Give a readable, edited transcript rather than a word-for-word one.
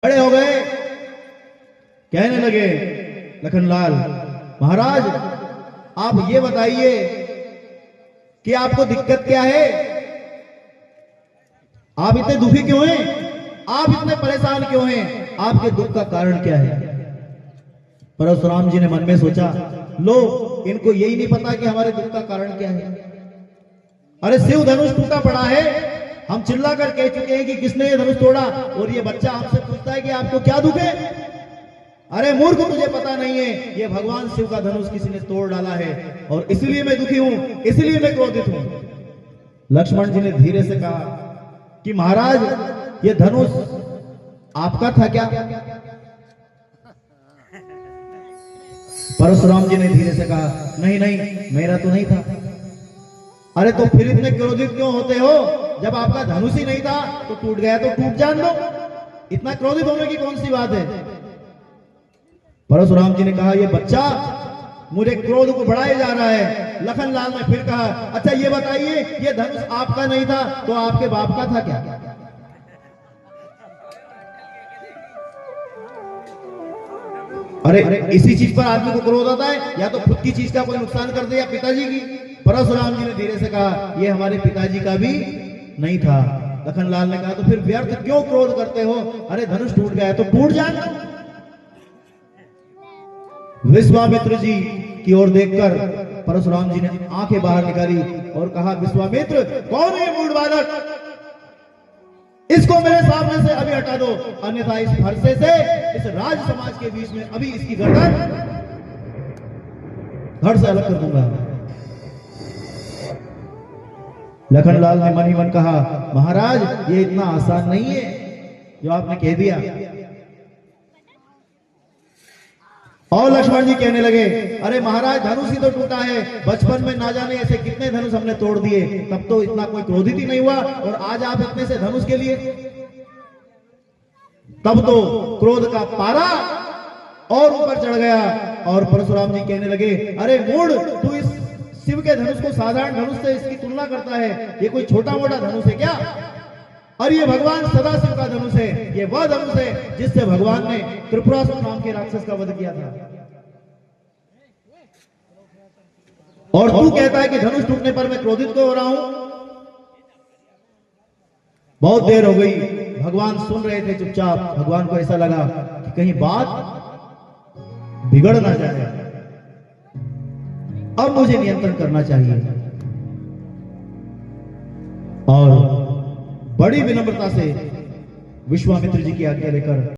बड़े हो गए, कहने लगे लखनलाल, महाराज आप ये बताइए कि आपको दिक्कत क्या है, आप इतने दुखी क्यों हैं, आप इतने परेशान क्यों हैं, आपके दुख का कारण क्या है। परशुराम जी ने मन में सोचा, लो इनको यही नहीं पता कि हमारे दुख का कारण क्या है। अरे शिव धनुष टूटा पड़ा है, हम चिल्ला कर कह चुके हैं कि किसने ये धनुष तोड़ा, और ये बच्चा हमसे पूछता है कि आपको क्या दुख है। अरे मूर्ख, तुझे पता नहीं है ये भगवान शिव का धनुष किसी ने तोड़ डाला है, और इसलिए मैं दुखी हूं, इसलिए मैं क्रोधित हूं। लक्ष्मण जी ने धीरे से कहा कि महाराज ये धनुष आपका था क्या। परशुराम जी ने धीरे से कहा, नहीं नहीं मेरा तो नहीं था। अरे तो फिर इतने क्रोधित क्यों होते हो, जब आपका धनुष ही नहीं था तो टूट गया तो टूट जान दो, इतना क्रोधित होने की कौन सी बात है। परशुराम जी ने कहा, ये बच्चा मुझे क्रोध को बढ़ाए जा रहा है। लखनलाल ने फिर कहा, अच्छा ये बताइए ये धनुष आपका नहीं था तो आपके बाप का था क्या। अरे इसी चीज पर आदमी को क्रोध आता है, या तो खुद की चीज का कोई नुकसान कर दे या पिताजी की। परशुराम जी ने धीरे से कहा, ये हमारे पिताजी का भी नहीं था। लखनलाल ने कहा, तो फिर व्यर्थ क्यों क्रोध करते हो, अरे धनुष टूट गया तो टूट जाए। विश्वामित्र जी की ओर देखकर परशुराम जी ने आंखें बाहर निकाली और कहा, विश्वामित्र कौन है ये मूढ़ बालक, इसको मेरे सामने से अभी हटा दो, अन्यथा इस फरसे से इस राज समाज के बीच में अभी इसकी गर्दन धड़ से अलग कर दूंगा। लखनलाल ने मन ही मन कहा, महाराज ये इतना आसान नहीं है जो आपने कह दिया। और लक्ष्मण जी कहने लगे, अरे महाराज धनुष ही तो टूटा है, बचपन में ना जाने ऐसे कितने धनुष हमने तोड़ दिए, तब तो इतना कोई क्रोधित ही नहीं हुआ, और आज आप इतने से धनुष के लिए। तब तो क्रोध का पारा और ऊपर चढ़ गया, और परशुराम जी कहने लगे, अरे मूढ़, तू इस शिव के धनुष को साधारण धनुष से इसकी तुलना करता है, ये कोई छोटा मोटा धनुष है क्या। और ये भगवान सदाशिव का धनुष है, ये वह धनुष है जिससे भगवान ने त्रिपुरासुर नाम के राक्षस का वध किया था। और तू कहता है कि धनुष टूटने पर मैं क्रोधित क्यों हो रहा हूं। बहुत देर हो गई, भगवान सुन रहे थे चुपचाप। भगवान को ऐसा लगा कि कहीं बात बिगड़ ना जाए, अब मुझे नियंत्रण करना चाहिए। और बड़ी विनम्रता से विश्वामित्र जी की आज्ञा लेकर